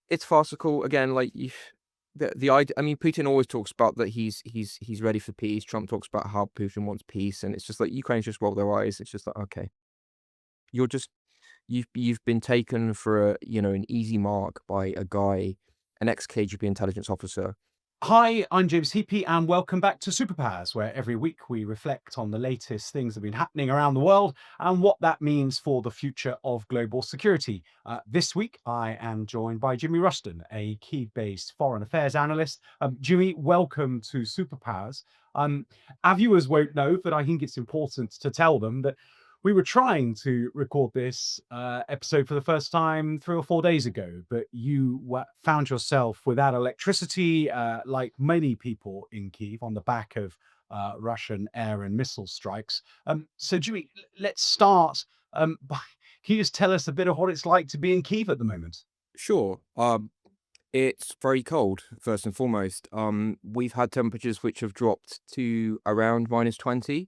It's farcical again. Like the idea. I mean, Putin always talks about that he's ready for peace. Trump talks about how Putin wants peace, and it's just like Ukrainians just roll their eyes. It's just like, okay, you're just you've been taken for a an easy mark by a guy, an ex KGB intelligence officer. Hi, I'm James Heapy, and welcome back to Superpowers, where every week we reflect on the latest things that have been happening around the world and what that means for the future of global security. This week, I am joined by Jimmy Rushton, a Kyiv-based foreign affairs analyst. Jimmy, welcome to Superpowers. Um, our viewers won't know, but I think it's important to tell them that we were trying to record this episode for the first time 3 or 4 days ago, but you found yourself without electricity, like many people in Kyiv, on the back of Russian air and missile strikes. So, Jimmy, let's start by can you just tell us a bit of what it's like to be in Kyiv at the moment? Sure. It's very cold, first and foremost. We've had temperatures which have dropped to around -20,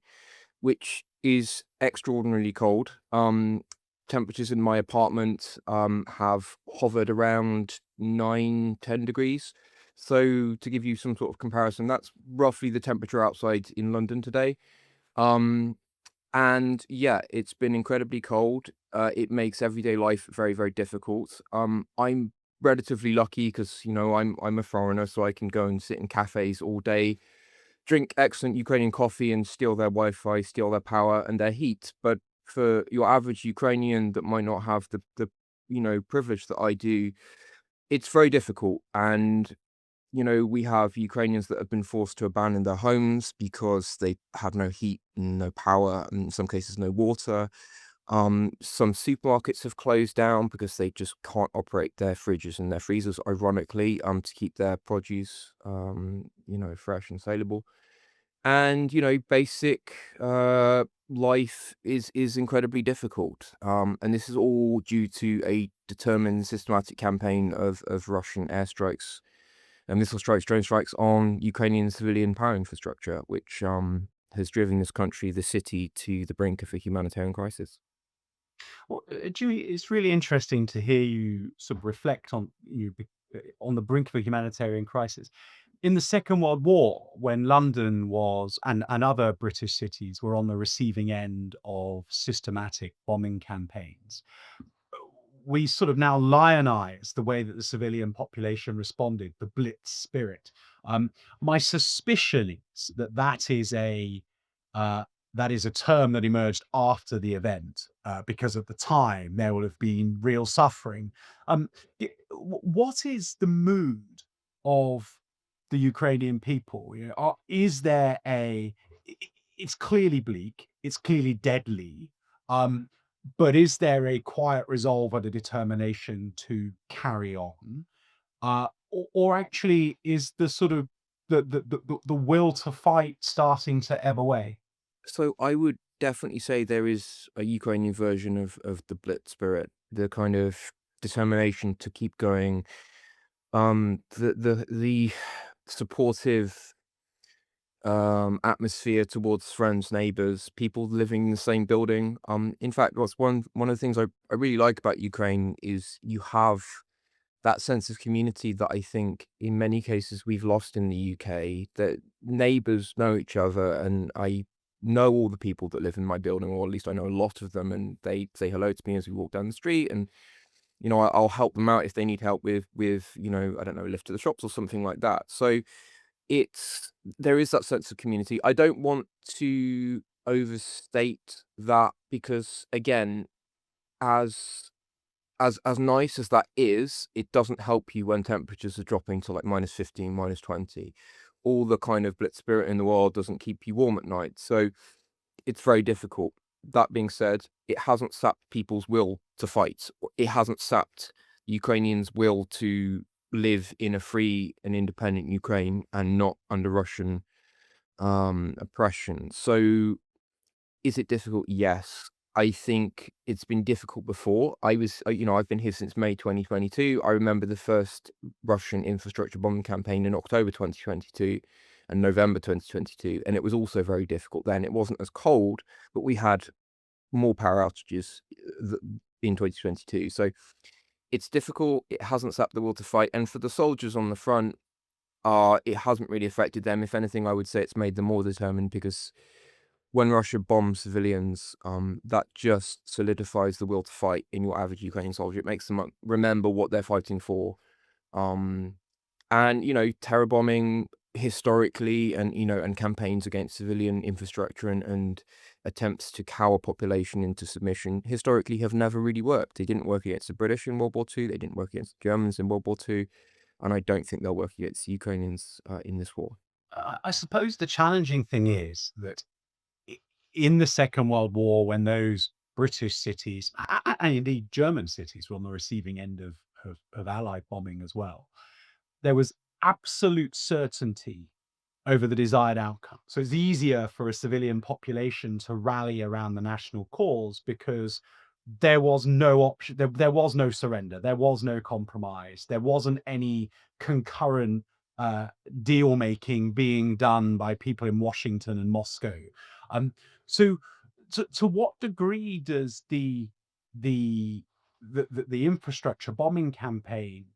which is extraordinarily cold. Temperatures in my apartment have hovered around 9, 10 degrees. So to give you some sort of comparison, that's roughly the temperature outside in London today. Um, and yeah, it's been incredibly cold. It makes everyday life very, very difficult. I'm relatively lucky because I'm a foreigner, so I can go and sit in cafes all day, drink excellent Ukrainian coffee, and steal their Wi-Fi, steal their power and their heat. But for your average Ukrainian that might not have the privilege that I do, it's very difficult. And we have Ukrainians that have been forced to abandon their homes because they have no heat, no power, and in some cases no water. Some supermarkets have closed down because they just can't operate their fridges and their freezers, ironically, to keep their produce, fresh and saleable. And, basic, life is incredibly difficult. And this is all due to a determined systematic campaign of Russian airstrikes and missile strikes, drone strikes on Ukrainian civilian power infrastructure, which, has driven this country, the city, to the brink of a humanitarian crisis. Well, Jimmy, it's really interesting to hear you sort of reflect on the brink of a humanitarian crisis. In the Second World War, when London was and other British cities were on the receiving end of systematic bombing campaigns, we sort of now lionize the way that the civilian population responded, the Blitz spirit. My suspicion is that uh, that is a term that emerged after the event, because at the time there will have been real suffering. What is the mood of the Ukrainian people? Is there it's clearly bleak, it's clearly deadly. Um, but is there a quiet resolve and a determination to carry on? Or actually is the sort of the will to fight starting to ebb away? So I would definitely say there is a Ukrainian version of the Blitz spirit, the kind of determination to keep going, the supportive atmosphere towards friends, neighbors, people living in the same building. In fact, what's one of the things I really like about Ukraine is you have that sense of community that I think in many cases we've lost in the UK, that neighbors know each other, and I know all the people that live in my building, or at least I know a lot of them, and they say hello to me as we walk down the street, and I'll help them out if they need help with I don't know, a lift to the shops or something like that. So there is that sense of community. I don't want to overstate that because again, as as nice as that is, it doesn't help you when temperatures are dropping to like -15, -20. All the kind of blitz spirit in the world doesn't keep you warm at night, so it's very difficult. That being said, it hasn't sapped people's will to fight. It hasn't sapped Ukrainians' will to live in a free and independent Ukraine and not under Russian oppression. So is it difficult? Yes. I think it's been difficult before. I've been here since May 2022. I remember the first Russian infrastructure bombing campaign in October 2022 and November 2022, and it was also very difficult then. It wasn't as cold, but we had more power outages in 2022. So It's difficult. It hasn't sapped the will to fight, and for the soldiers on the front, it hasn't really affected them. If anything, I would say it's made them more determined because when Russia bombs civilians, that just solidifies the will to fight in your average Ukrainian soldier. It makes them remember what they're fighting for. Um, and, terror bombing historically and campaigns against civilian infrastructure and attempts to cow a population into submission historically have never really worked. They didn't work against the British in World War II. They didn't work against the Germans in World War II. And I don't think they'll work against the Ukrainians in this war. I suppose the challenging thing is that i- in the Second World War, when those British cities and indeed German cities were on the receiving end of Allied bombing as well, there was absolute certainty over the desired outcome. So it's easier for a civilian population to rally around the national cause because there was no option, there was no surrender, there was no compromise, there wasn't any concurrent uh, deal making being done by people in Washington and Moscow. Um, so, to what degree does the infrastructure bombing campaign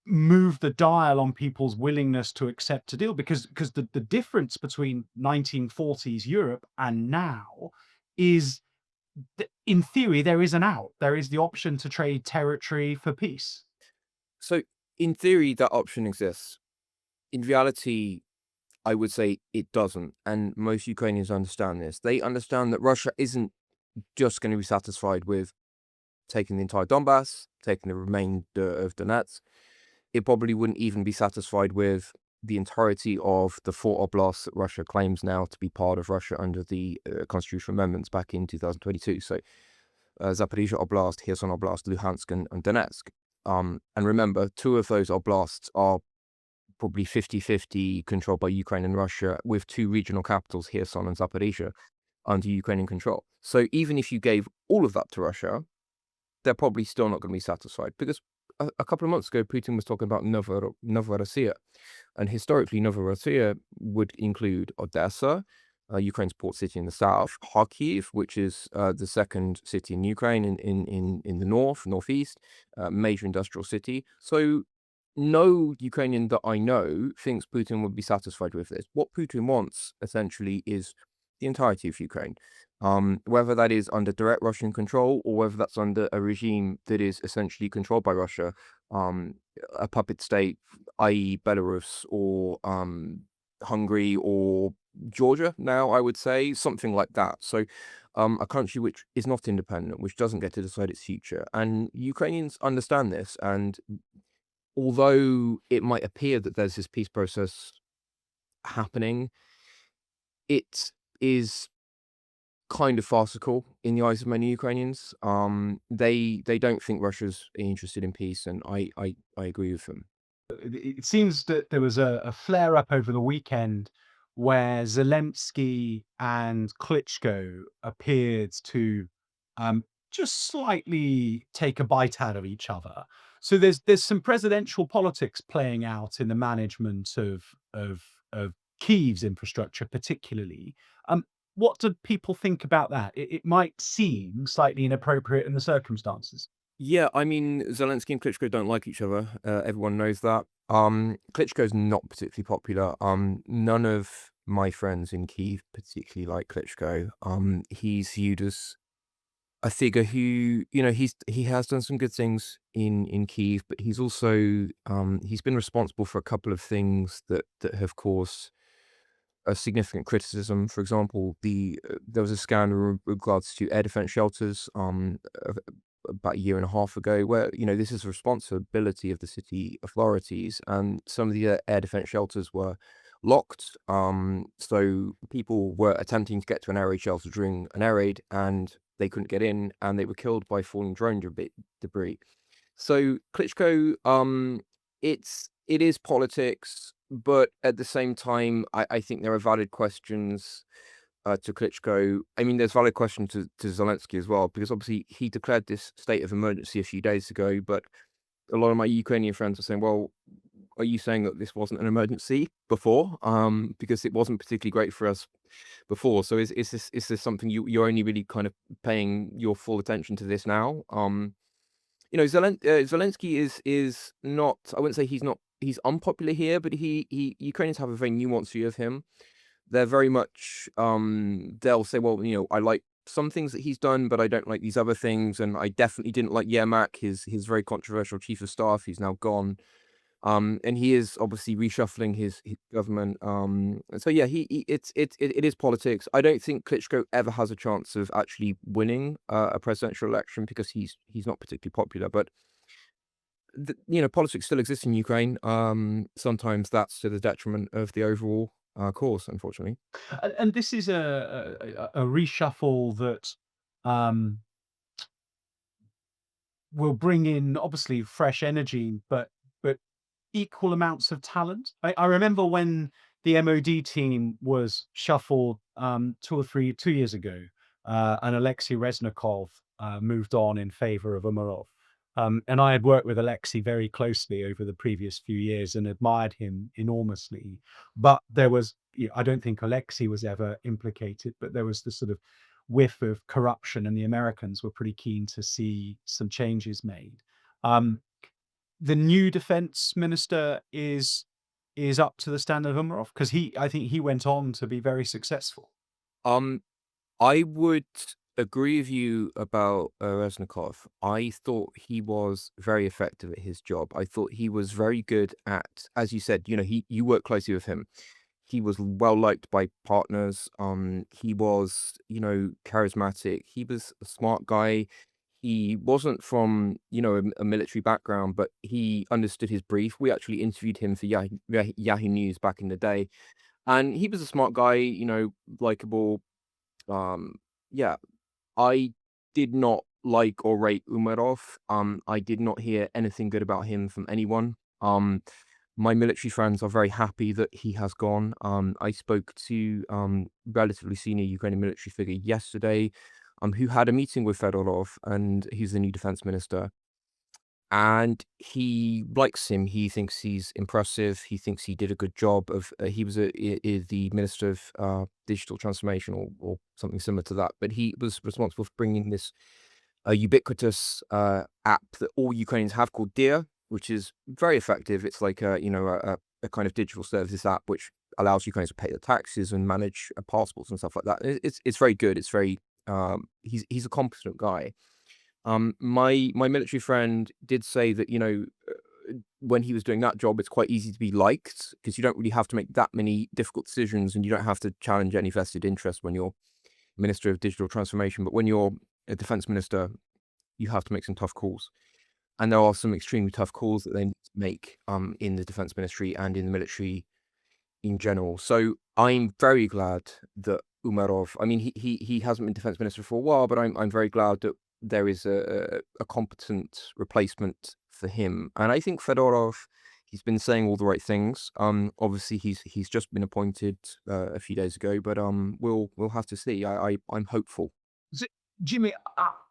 move the dial on people's willingness to accept a deal? Because the difference between 1940s Europe and now is, in theory, there is an out. There is the option to trade territory for peace. So, in theory, that option exists. In reality, I would say it doesn't. And most Ukrainians understand this. They understand that Russia isn't just going to be satisfied with taking the entire Donbass, taking the remainder of Donetsk. It probably wouldn't even be satisfied with the entirety of the four oblasts that Russia claims now to be part of Russia under the constitutional amendments back in 2022. So Zaporizhia Oblast, Kherson Oblast, Luhansk, and Donetsk. And remember, two of those oblasts are probably 50-50 controlled by Ukraine and Russia, with two regional capitals, Kherson and Zaporizhia, under Ukrainian control. So even if you gave all of that to Russia, they're probably still not going to be satisfied because a couple of months ago, Putin was talking about Novorossiya. And historically, Novorossiya would include Odessa, Ukraine's port city in the south, Kharkiv, which is the second city in Ukraine in the northeast, major industrial city. So no Ukrainian that I know thinks Putin would be satisfied with this. What Putin wants, essentially, is the entirety of Ukraine. Whether that is under direct Russian control or whether that's under a regime that is essentially controlled by Russia, a puppet state, i.e. Belarus or Hungary or Georgia now, I would say, something like that. So a country which is not independent, which doesn't get to decide its future. And Ukrainians understand this. And although it might appear that there's this peace process happening, it is kind of farcical in the eyes of many Ukrainians. They don't think Russia's interested in peace, and I agree with them. It seems that there was a flare up over the weekend where Zelensky and Klitschko appeared to just slightly take a bite out of each other. So there's some presidential politics playing out in the management of Kyiv's infrastructure, particularly. Um, what do people think about that? It might seem slightly inappropriate in the circumstances. Yeah, I mean, Zelensky and Klitschko don't like each other. Everyone knows that. Klitschko's not particularly popular. None of my friends in Kyiv particularly like Klitschko. He's viewed as a figure who, he has done some good things in Kyiv, but he's also he's been responsible for a couple of things that have caused a significant criticism. For example, there was a scandal with regards to air defense shelters about a year and a half ago, where this is a responsibility of the city authorities, and some of the air defense shelters were locked. So people were attempting to get to an air raid shelter during an air raid, and they couldn't get in, and they were killed by falling drone debris. So Klitschko, it is politics, but at the same time, I think there are valid questions to Klitschko. I mean, there's valid questions to Zelensky as well, because obviously he declared this state of emergency a few days ago, but a lot of my Ukrainian friends are saying, well, are you saying that this wasn't an emergency before? Because it wasn't particularly great for us before. So is this something you're only really kind of paying your full attention to this now? Zelensky is not. I wouldn't say he's unpopular here, but he Ukrainians have a very nuanced view of him. They're very much, they'll say, "Well, I like some things that he's done, but I don't like these other things, and I definitely didn't like Yermak, his very controversial chief of staff. He's now gone." And he is obviously reshuffling his government. And so yeah, it is politics. I don't think Klitschko ever has a chance of actually winning a presidential election because he's not particularly popular. But politics still exists in Ukraine. Sometimes that's to the detriment of the overall cause, unfortunately. And this is a reshuffle that um, will bring in obviously fresh energy, but equal amounts of talent. I remember when the MOD team was shuffled 2 years ago, and Alexei Reznikov moved on in favor of Umarov. And I had worked with Alexei very closely over the previous few years and admired him enormously. But there was, I don't think Alexei was ever implicated, but there was this sort of whiff of corruption, and the Americans were pretty keen to see some changes made. Um, the new defense minister is up to the standard of Umarov because I think he went on to be very successful. Um, I would agree with you about Reznikov. I thought he was very effective at his job. I thought he was very good at, as you said, you work closely with him. He was well liked by partners. He was, charismatic. He was a smart guy. He wasn't from, a military background, but he understood his brief. We actually interviewed him for Yahoo News back in the day, and he was a smart guy, likable. Um, yeah, I did not like or rate Umarov. I did not hear anything good about him from anyone. My military friends are very happy that he has gone. I spoke to relatively senior Ukrainian military figure yesterday, who had a meeting with Fedorov, and he's the new defense minister. And he likes him. He thinks he's impressive. He thinks he did a good job of. He was the minister of digital transformation or something similar to that. But he was responsible for bringing this ubiquitous app that all Ukrainians have called Dear, which is very effective. It's like a kind of digital services app which allows Ukrainians to pay their taxes and manage passports and stuff like that. It's very good. It's very he's a competent guy. My military friend did say that, when he was doing that job, it's quite easy to be liked because you don't really have to make that many difficult decisions and you don't have to challenge any vested interest when you're Minister of Digital Transformation. But when you're a defense minister, you have to make some tough calls. And there are some extremely tough calls that they need to make in the defense ministry and in the military in general. So I'm very glad that Umarov, I mean, he hasn't been defense minister for a while, but I'm very glad that there is a competent replacement for him. And I think Fedorov, he's been saying all the right things. Obviously he's just been appointed a few days ago, but we'll have to see. I'm hopeful. Z- Jimmy,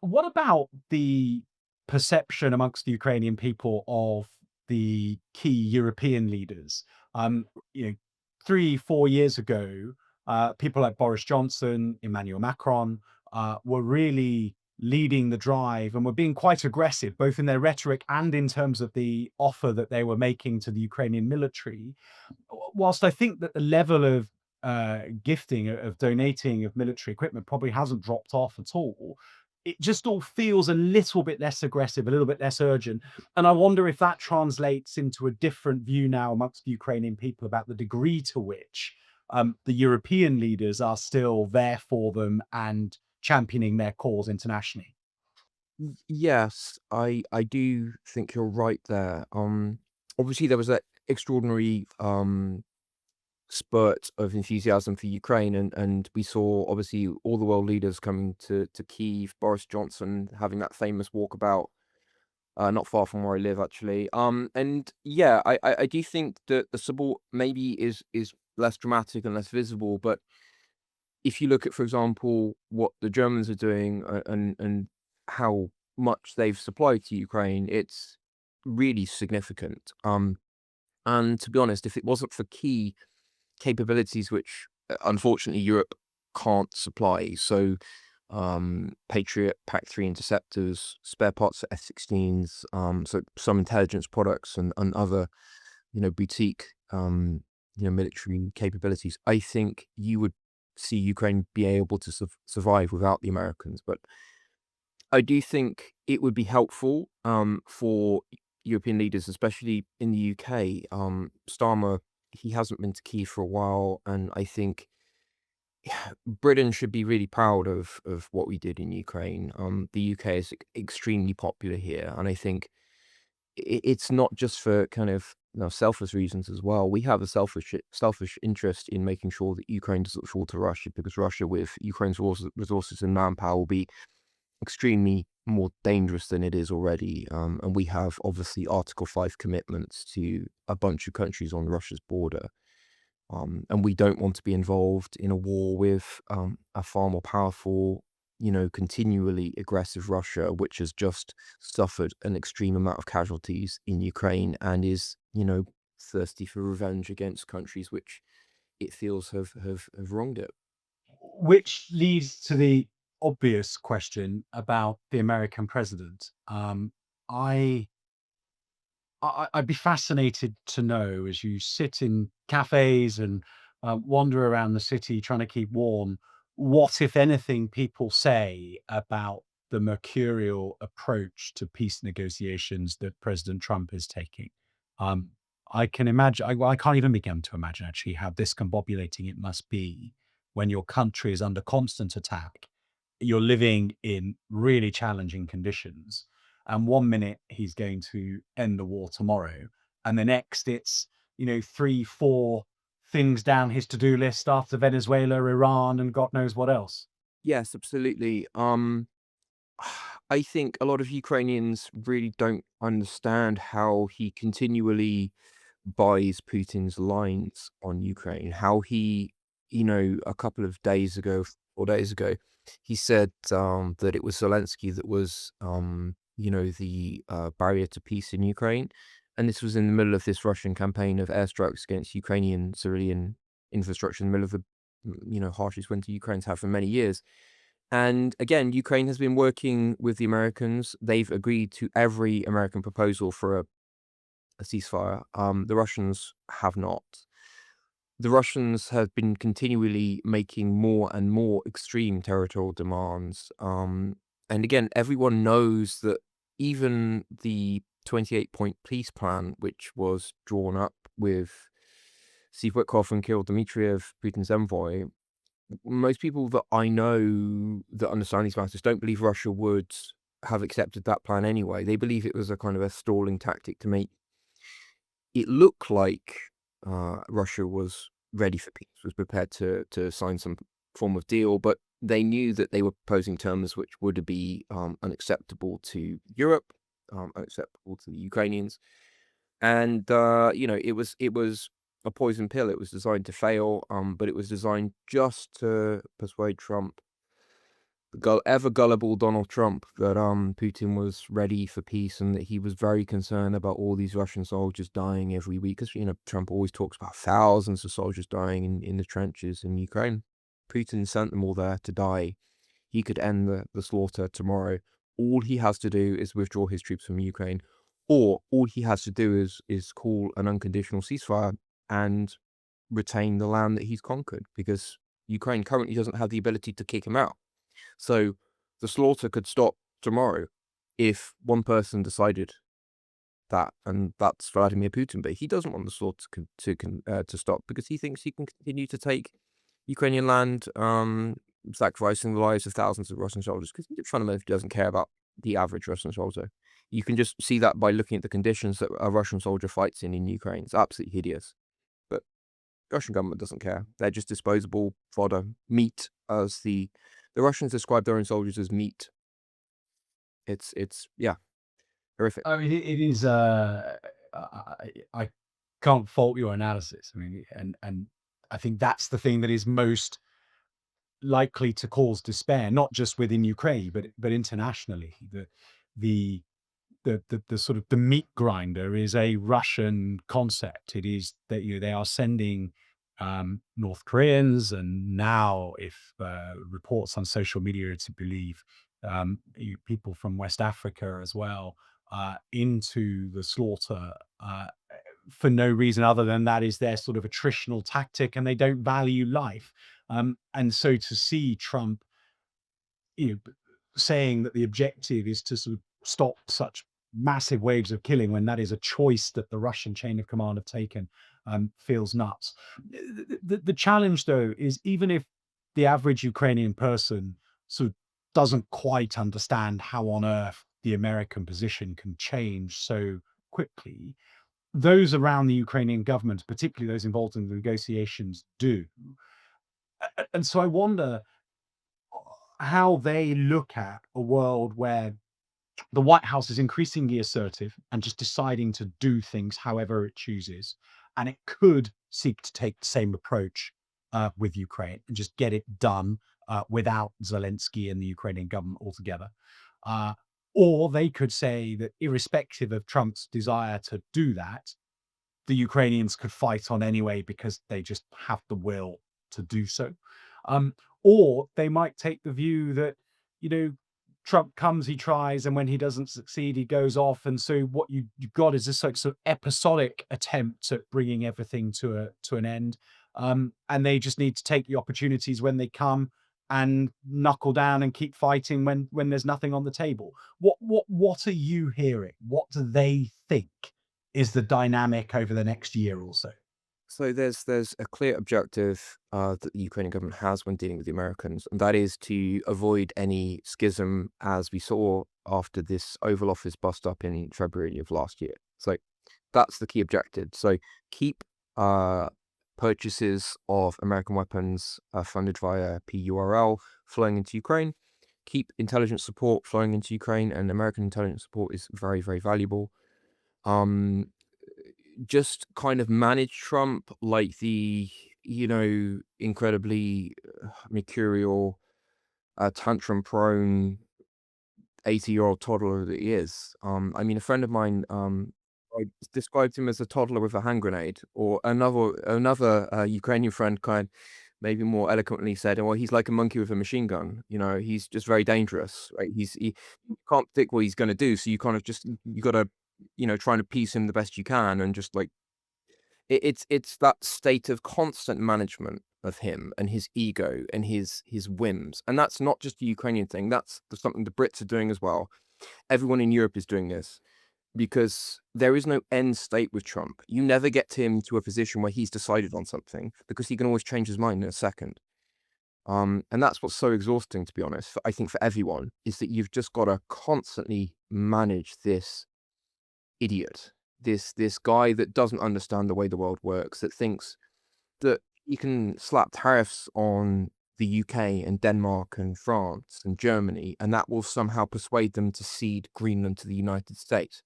what about the perception amongst the Ukrainian people of the key European leaders? Um, you know, 3, 4 years ago, people like Boris Johnson, Emmanuel Macron, were really leading the drive and were being quite aggressive, both in their rhetoric and in terms of the offer that they were making to the Ukrainian military. Whilst I think that the level of gifting, of donating of military equipment probably hasn't dropped off at all, it just all feels a little bit less aggressive, a little bit less urgent. And I wonder if that translates into a different view now amongst the Ukrainian people about the degree to which the European leaders are still there for them and championing their cause internationally. Yes, I do think you're right there. Obviously there was that extraordinary spurt of enthusiasm for Ukraine, and we saw obviously all the world leaders coming to Kyiv, Boris Johnson having that famous walkabout not far from where I live actually. And yeah, I do think that the support maybe is less dramatic and less visible, but if you look at, for example, what the Germans are doing and how much they've supplied to Ukraine, it's really significant. And to be honest, if it wasn't for key capabilities which, unfortunately, Europe can't supply, so Patriot PAC-3 interceptors, spare parts for F-16s, so some intelligence products and other, boutique, military capabilities. I think you would see Ukraine be able to survive without the Americans, but I do think it would be helpful, for European leaders, especially in the UK. Starmer, he hasn't been to Kyiv for a while, and I think Britain should be really proud of what we did in Ukraine. The UK is extremely popular here, and I think it's not just for kind of selfish reasons as well. We have a selfish interest in making sure that Ukraine doesn't fall to Russia, because Russia, with Ukraine's resources and manpower, will be extremely more dangerous than it is already. And we have obviously Article 5 commitments to a bunch of countries on Russia's border. And we don't want to be involved in a war with a far more powerful, continually aggressive Russia, which has just suffered an extreme amount of casualties in Ukraine and is, thirsty for revenge against countries which it feels have wronged it. Which leads to the obvious question about the American president. I I'd be fascinated to know, as you sit in cafes and wander around the city trying to keep warm, what, if anything, people say about the mercurial approach to peace negotiations that President Trump is taking. Um, I can imagine, well, I can't even begin to imagine actually how discombobulating it must be when your country is under constant attack. You're living in really challenging conditions, and one minute he's going to end the war tomorrow, and the next it's, 3 4 things down his to-do list after Venezuela, Iran, and god knows what else. Yes, absolutely. I think a lot of Ukrainians really don't understand how he continually buys Putin's lines on Ukraine. How he, a couple of days ago, 4 days ago, he said that it was Zelensky that was, the barrier to peace in Ukraine. And this was in the middle of this Russian campaign of airstrikes against Ukrainian civilian infrastructure in the middle of the, harshest winter Ukraine's had for many years. And again, Ukraine has been working with the Americans. They've agreed to every American proposal for a ceasefire. The Russians have not. The Russians have been continually making more and more extreme territorial demands. And again, everyone knows that even the 28-point peace plan, which was drawn up with Steve Witkoff and Kirill Dmitriev, Putin's envoy, most people that I know that understand these matters don't believe Russia would have accepted that plan anyway. They believe it was a kind of a stalling tactic to make it look like Russia was ready for peace, was prepared to sign some form of deal, but they knew that they were proposing terms which would be unacceptable to Europe, unacceptable to the Ukrainians, and it was a poison pill. It was designed to fail, but it was designed just to persuade Trump, the ever gullible Donald Trump, that Putin was ready for peace and that he was very concerned about all these Russian soldiers dying every week. Because Trump always talks about thousands of soldiers dying in the trenches in Ukraine. Putin sent them all there to die. He could end the slaughter tomorrow. All he has to do is withdraw his troops from Ukraine, or all he has to do is call an unconditional ceasefire and retain the land that he's conquered, because Ukraine currently doesn't have the ability to kick him out. So the slaughter could stop tomorrow if one person decided that, and that's Vladimir Putin. But he doesn't want the slaughter to stop, because he thinks he can continue to take Ukrainian land, sacrificing the lives of thousands of Russian soldiers, because fundamentally he doesn't care about the average Russian soldier. You can just see that by looking at the conditions that a Russian soldier fights in Ukraine. It's absolutely hideous. But the Russian government doesn't care. They're just disposable fodder, meat, as the Russians describe their own soldiers as meat. It's yeah, horrific. I mean, it is. I can't fault your analysis. I mean, and I think that's the thing that is most likely to cause despair, not just within Ukraine, but internationally. The the sort of the meat grinder is a Russian concept. It is that they are sending North Koreans, and now, if reports on social media are to believe, people from West Africa as well, into the slaughter for no reason other than that is their sort of attritional tactic, and they don't value life. And so to see Trump, saying that the objective is to sort of stop such massive waves of killing when that is a choice that the Russian chain of command have taken, feels nuts. The challenge, though, is even if the average Ukrainian person sort of doesn't quite understand how on earth the American position can change so quickly, those around the Ukrainian government, particularly those involved in the negotiations, do. And so I wonder how they look at a world where the White House is increasingly assertive and just deciding to do things however it chooses. And it could seek to take the same approach with Ukraine and just get it done without Zelensky and the Ukrainian government altogether. Uh, or they could say that, irrespective of Trump's desire to do that, the Ukrainians could fight on anyway because they just have the will to do so. Um, or they might take the view that, you know, Trump comes, he tries, and when he doesn't succeed, he goes off. And so what you've got is this like sort of episodic attempt at bringing everything to an end. And they just need to take the opportunities when they come and knuckle down and keep fighting when there's nothing on the table. What are you hearing? What do they think is the dynamic over the next year or so? So there's a clear objective that the Ukrainian government has when dealing with the Americans, and that is to avoid any schism, as we saw after this Oval Office bust up in February of last year. So that's the key objective. So keep purchases of American weapons funded via PURL flowing into Ukraine. Keep intelligence support flowing into Ukraine, and American intelligence support is very, very valuable. Um, just kind of manage Trump like the, incredibly mercurial, tantrum-prone 80-year-old toddler that he is. I mean, a friend of mine, I described him as a toddler with a hand grenade, or another Ukrainian friend kind maybe more eloquently said, "Well, he's like a monkey with a machine gun. He's just very dangerous, right? He you can't predict what he's gonna do, so you kind of just you gotta, trying to piece him the best you can, and just like it's that state of constant management of him and his ego and his whims, and that's not just a Ukrainian thing. That's something the Brits are doing as well. Everyone in Europe is doing this because there is no end state with Trump. You never get him to a position where he's decided on something because he can always change his mind in a second. And that's what's so exhausting, to be honest. I think for everyone is that you've just got to constantly manage this idiot, this guy that doesn't understand the way the world works, that thinks that you can slap tariffs on the UK and Denmark and France and Germany, and that will somehow persuade them to cede Greenland to the United States.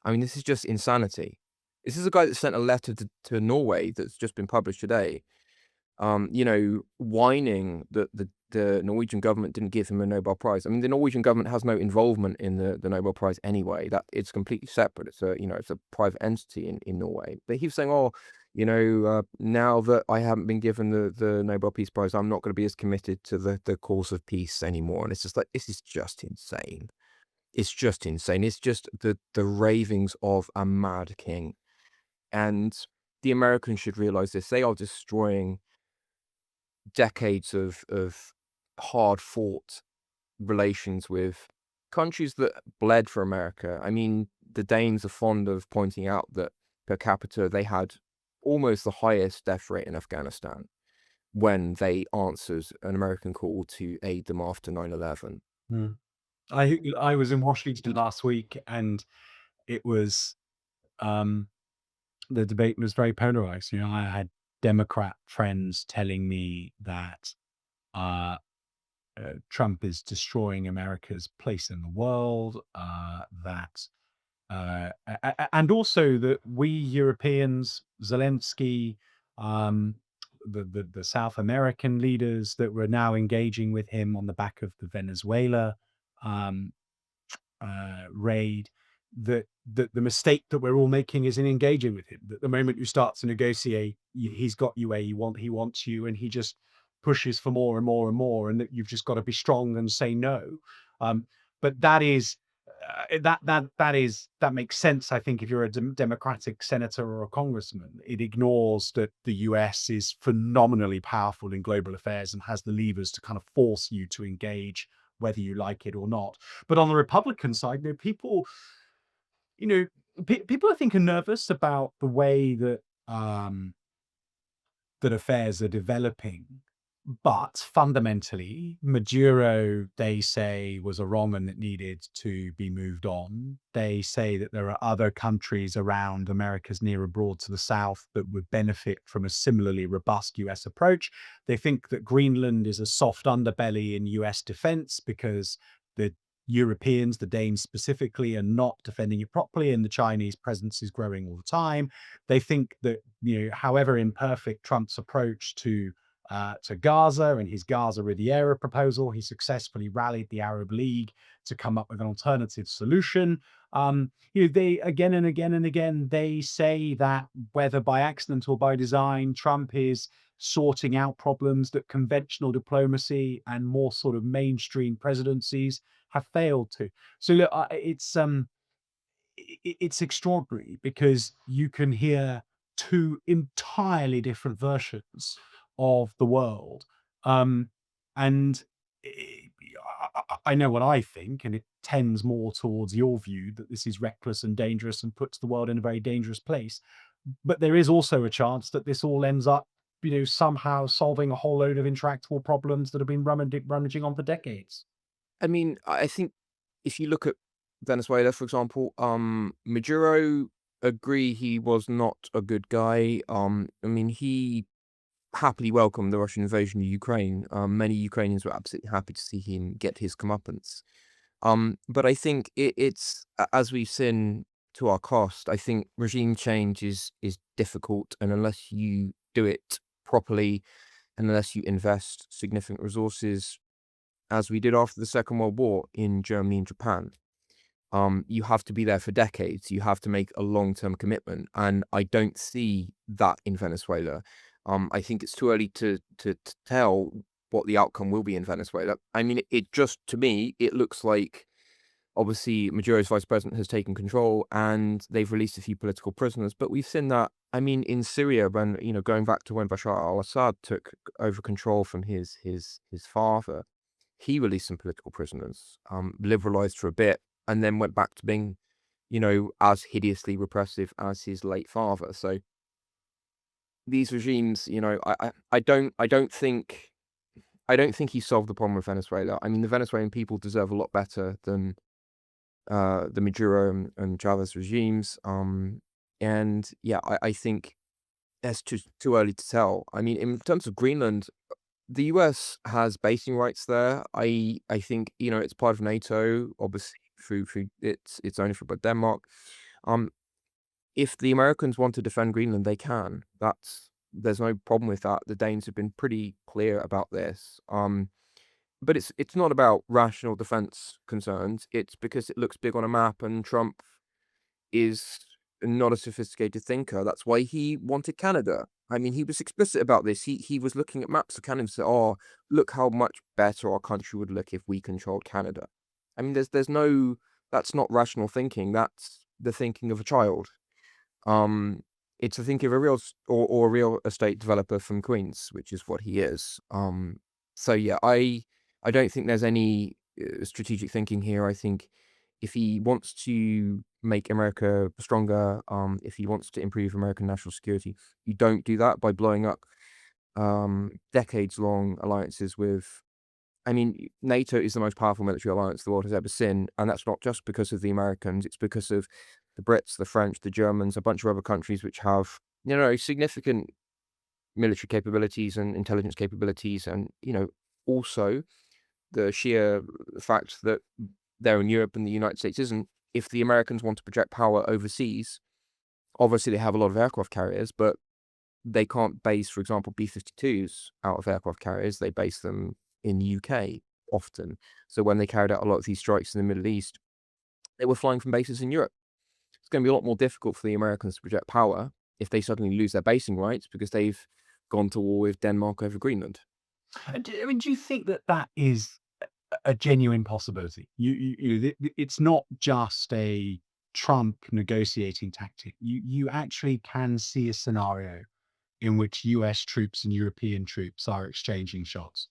I mean, this is just insanity. This is a guy that sent a letter to Norway that's just been published today, whining that the Norwegian government didn't give him a Nobel Prize. I mean, the Norwegian government has no involvement in the Nobel Prize anyway. That it's completely separate. It's a private entity in Norway. But he was saying, oh, now that I haven't been given the Nobel Peace Prize, I'm not going to be as committed to the cause of peace anymore. And it's just like, this is just insane. It's just insane. It's just the ravings of a mad king. And the Americans should realize this. They are destroying decades of hard fought relations with countries that bled for America. I mean, the Danes are fond of pointing out that per capita they had almost the highest death rate in Afghanistan when they answered an American call to aid them after 9/11. Mm. I was in Washington last week, and it was the debate was very polarized. I had Democrat friends telling me that uh, Trump is destroying America's place in the world, and also that we Europeans, Zelensky, um, the South American leaders that were now engaging with him on the back of the Venezuela um, raid, that the mistake that we're all making is in engaging with him. That the moment you start to negotiate, he's got you where he wants you, and he just pushes for more and more and more, and that you've just got to be strong and say no. But that is that makes sense. I think if you're a Democratic senator or a congressman, it ignores that the US is phenomenally powerful in global affairs and has the levers to kind of force you to engage, whether you like it or not. But on the Republican side, you know, people I think are nervous about the way that that affairs are developing. But fundamentally, Maduro, they say, was a wrong and that needed to be moved on. They say that there are other countries around America's near abroad to the south that would benefit from a similarly robust US approach. They think that Greenland is a soft underbelly in US defense because the Europeans, the Danes specifically, are not defending it properly, and the Chinese presence is growing all the time. They think that, however imperfect Trump's approach to Gaza and his Gaza Riviera proposal, he successfully rallied the Arab League to come up with an alternative solution. They again and again and again, they say that whether by accident or by design, Trump is sorting out problems that conventional diplomacy and more sort of mainstream presidencies have failed to. So look, it's extraordinary because you can hear two entirely different versions of the world. And I know what I think, and it tends more towards your view that this is reckless and dangerous and puts the world in a very dangerous place. But there is also a chance that this all ends up, somehow solving a whole load of intractable problems that have been rummaging on for decades. I mean, I think if you look at Venezuela, for example, Maduro agree he was not a good guy. I mean, he happily welcomed the Russian invasion of Ukraine. Many Ukrainians were absolutely happy to see him get his comeuppance. But I think it's as we've seen to our cost. I think regime change is difficult, and unless you do it properly, and unless you invest significant resources, as we did after the Second World War in Germany and Japan, you have to be there for decades. You have to make a long-term commitment, and I don't see that in Venezuela. I think it's too early to tell what the outcome will be in Venezuela. I mean, it just to me, it looks like obviously Maduro's vice president has taken control and they've released a few political prisoners. But we've seen that, I mean, in Syria, when, going back to when Bashar al-Assad took over control from his father, he released some political prisoners, liberalized for a bit, and then went back to being, as hideously repressive as his late father. So these regimes, I don't think he solved the problem with Venezuela. I mean, the Venezuelan people deserve a lot better than the Maduro and Chavez regimes. And yeah, I think that's too early to tell. I mean, in terms of Greenland, the US has basing rights there. I think, it's part of NATO, obviously through its ownership by Denmark. Um, if the Americans want to defend Greenland, they can. There's no problem with that. The Danes have been pretty clear about this. But it's not about rational defense concerns. It's because it looks big on a map, and Trump is not a sophisticated thinker. That's why he wanted Canada. I mean, he was explicit about this. He was looking at maps of Canada and said, "Oh, look how much better our country would look if we controlled Canada." I mean, there's no that's not rational thinking. That's the thinking of a child. Um, it's the thinking of a or a real estate developer from Queens, which is what he is. So yeah, I don't think there's any strategic thinking here. I think if he wants to make America stronger, if he wants to improve American national security, you don't do that by blowing up decades-long alliances with. I mean, NATO is the most powerful military alliance the world has ever seen, and that's not just because of the Americans. It's because of the Brits, the French, the Germans, a bunch of other countries which have, significant military capabilities and intelligence capabilities, and, also the sheer fact that they're in Europe and the United States isn't. If the Americans want to project power overseas, obviously they have a lot of aircraft carriers, but they can't base, for example, B-52s out of aircraft carriers. They base them in the UK often. So when they carried out a lot of these strikes in the Middle East, they were flying from bases in Europe. it's going to be a lot more difficult for the Americans to project power if they suddenly lose their basing rights because they've gone to war with Denmark over Greenland. And I mean, do you think that that is a genuine possibility? It's not just a Trump negotiating tactic. You actually can see a scenario in which US troops and European troops are exchanging shots.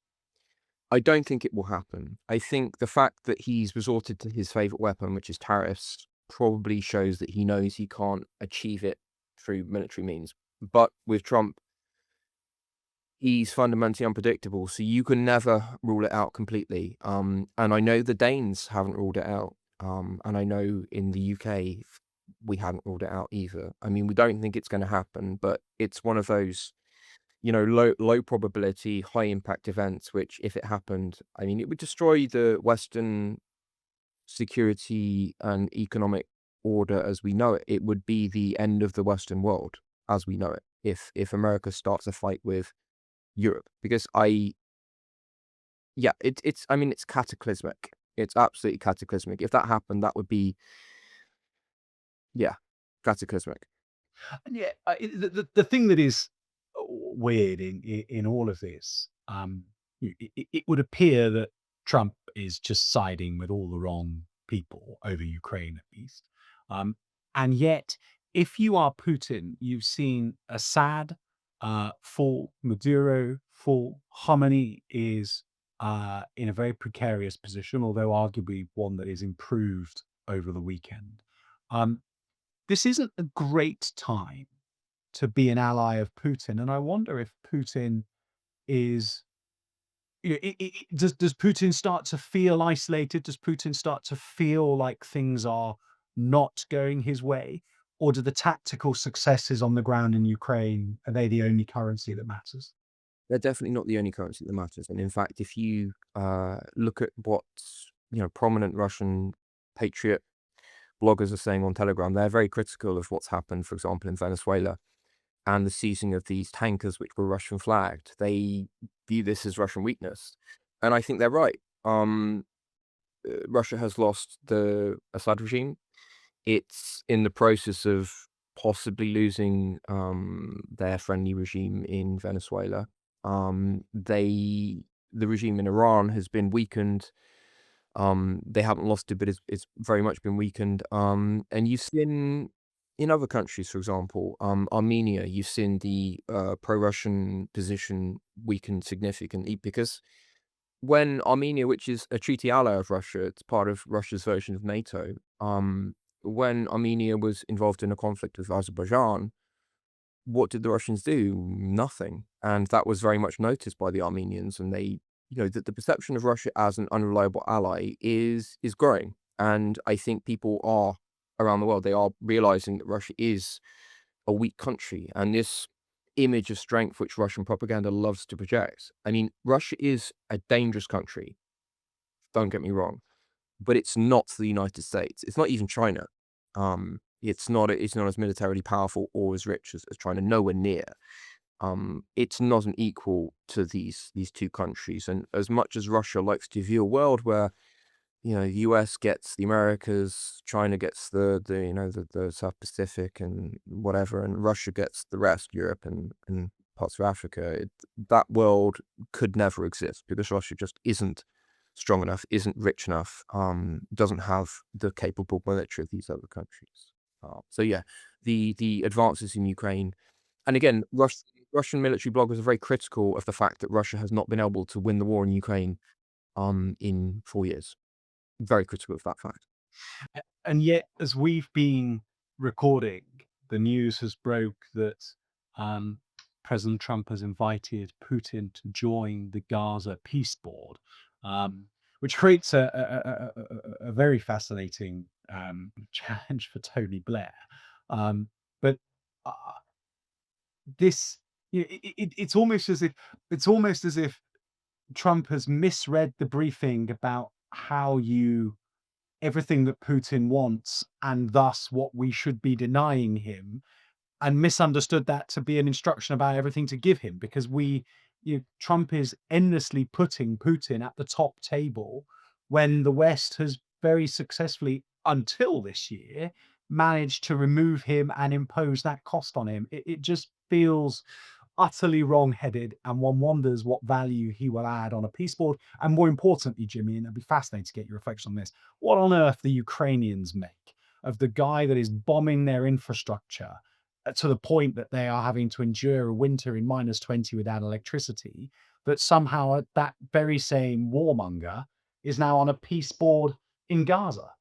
I don't think it will happen. I think the fact that he's resorted to his favorite weapon, which is tariffs, probably shows that he knows he can't achieve it through military means. But with Trump, he's fundamentally unpredictable, so you can never rule it out completely. And I know the Danes haven't ruled it out. And I know in the UK we haven't ruled it out either. I mean, we don't think it's going to happen, but it's one of those, low probability, high impact events, which if it happened, I mean, it would destroy the Western security and economic order as we know it. It would be the end of the Western world as we know it if America starts a fight with Europe. Because I mean, it's cataclysmic. It's absolutely cataclysmic. If that happened, that would be, yeah, cataclysmic. And yeah, the thing that is weird in all of this, it would appear that Trump is just siding with all the wrong people over Ukraine, at least. Um, and yet, if you are Putin, you've seen Assad fall, Maduro fall. Khomeini is in a very precarious position, although arguably one that is improved over the weekend. Um, this isn't a great time to be an ally of Putin, and I wonder if Putin is, does Putin start to feel isolated? Does Putin start to feel like things are not going his way? Or do the tactical successes on the ground in Ukraine, are they the only currency that matters? They're definitely not the only currency that matters. And in fact, if you look at what prominent Russian patriot bloggers are saying on Telegram, they're very critical of what's happened, for example, in Venezuela and the seizing of these tankers which were Russian flagged. They view this as Russian weakness, and I think they're right. Russia has lost the Assad regime. It's in the process of possibly losing their friendly regime in Venezuela. The regime in Iran has been weakened. They haven't lost it, but it's very much been weakened. And you've seen in other countries, for example, Armenia, you've seen the pro-Russian position weakened significantly because when Armenia, which is a treaty ally of Russia, it's part of Russia's version of NATO. When Armenia was involved in a conflict with Azerbaijan, what did the Russians do? Nothing. And that was very much noticed by the Armenians, and they, that the perception of Russia as an unreliable ally is growing. And I think people are around the world, they are realizing that Russia is a weak country, and this image of strength which Russian propaganda loves to project. I mean, Russia is a dangerous country, don't get me wrong, but it's not the United States. It's not even China. It's not as militarily powerful or as rich as China, nowhere near. It's not an equal to these two countries. And as much as Russia likes to view a world where, the US gets the Americas, China gets the South Pacific and whatever, and Russia gets the rest, Europe and parts of Africa, that world could never exist because Russia just isn't strong enough, isn't rich enough, doesn't have the capable military of these other countries. So yeah, the advances in Ukraine, and again, Russian military bloggers are very critical of the fact that Russia has not been able to win the war in Ukraine in 4 years. Very critical of that fact. And yet, as we've been recording, the news has broke that um, President Trump has invited Putin to join the Gaza peace board, which creates a very fascinating challenge for Tony Blair. But uh, this, it's almost as if Trump has misread the briefing about how everything that Putin wants, and thus what we should be denying him, and misunderstood that to be an instruction about everything to give him, because Trump is endlessly putting Putin at the top table when the West has very successfully, until this year, managed to remove him and impose that cost on him. It just feels utterly wrong-headed, and one wonders what value he will add on a peace board. And more importantly, Jimmy, and it'd be fascinating to get your reflection on this, what on earth the Ukrainians make of the guy that is bombing their infrastructure to the point that they are having to endure a winter in -20 without electricity, that somehow that very same warmonger is now on a peace board in Gaza.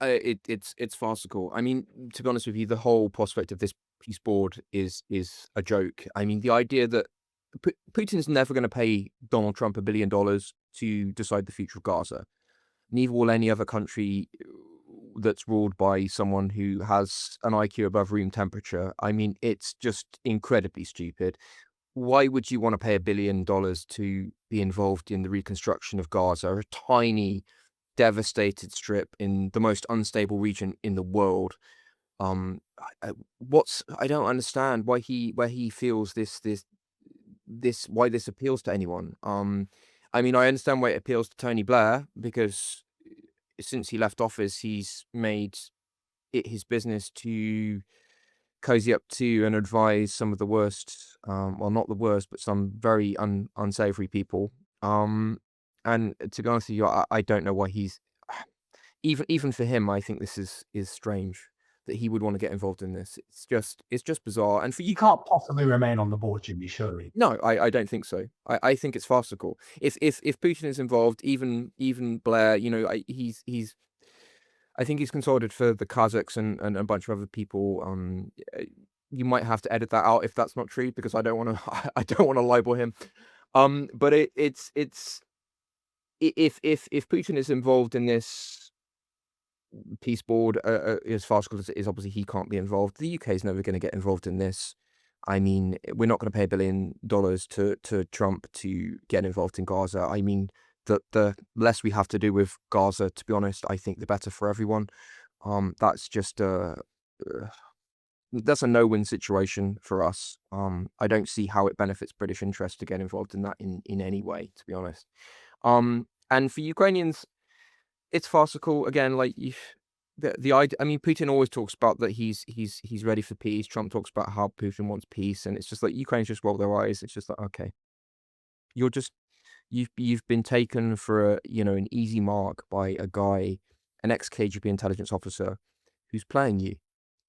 It's farcical. I mean, to be honest with you, the whole prospect of this peace board is a joke. I mean, the idea that Putin's never going to pay Donald Trump $1 billion to decide the future of Gaza. Neither will any other country that's ruled by someone who has an IQ above room temperature. I mean, it's just incredibly stupid. Why would you want to pay $1 billion to be involved in the reconstruction of Gaza, a tiny, devastated strip in the most unstable region in the world? I don't understand why he feels this why this appeals to anyone. I mean, I understand why it appeals to Tony Blair, because since he left office, he's made it his business to cozy up to and advise some of the worst, well, not the worst, but some very unsavory people. And to be honest with you, I don't know why he's even for him. I think this is strange that he would want to get involved in this. It's just bizarre. And for He you, can't possibly remain on the board, Jimmy, surely. no, I don't think so. I think it's farcical. If Putin is involved, even Blair, you know, I think he's consulted for the Kazakhs and a bunch of other people. You might have to edit that out if that's not true, because I don't want to I don't want to libel him. But it's if Putin is involved in this peace board, as farcical as it is, obviously he can't be involved. The UK is never going to get involved in this. I mean, we're not going to pay $1 billion to Trump to get involved in Gaza. I mean, the less we have to do with Gaza, to be honest, I think the better for everyone. That's just that's a no-win situation for us. I don't see how it benefits British interests to get involved in that in any way, to be honest. And for Ukrainians, it's farcical again. Like the idea. I mean, Putin always talks about that he's ready for peace. Trump talks about how Putin wants peace, and it's just like Ukrainians just roll their eyes. It's just like, okay, you're just you've been taken for an easy mark by a guy, an ex-KGB intelligence officer, who's playing you,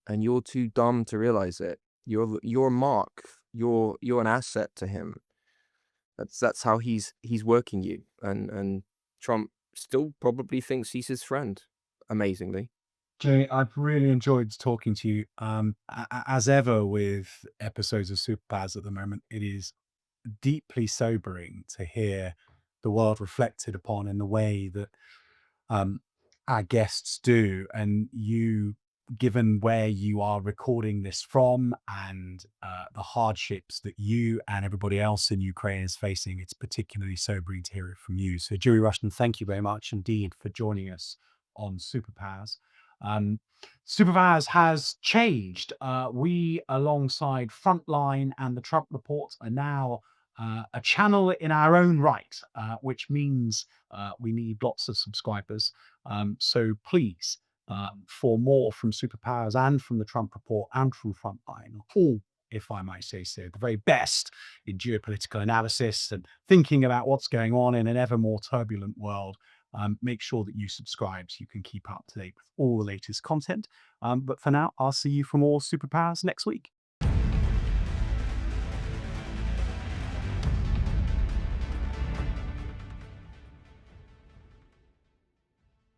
and you're too dumb to realize it. You're a mark. You're an asset to him. That's how he's working you, and Trump still probably thinks he's his friend, amazingly. Jimmy, I've really enjoyed talking to you. As ever with episodes of Superpowers at the moment, it is deeply sobering to hear the world reflected upon in the way that um, our guests do. And you, given where you are recording this from and the hardships that you and everybody else in Ukraine is facing, it's particularly sobering to hear it from you. So, Jimmy Rushton, thank you very much indeed for joining us on Superpowers. Um, Superpowers has changed. We, alongside Frontline and the Trump Report, are now a channel in our own right, which means we need lots of subscribers. So please, for more from Superpowers and from the Trump Report and from Frontline, all, if I might say so, the very best in geopolitical analysis and thinking about what's going on in an ever more turbulent world, make sure that you subscribe so you can keep up to date with all the latest content. But for now, I'll see you for more Superpowers next week.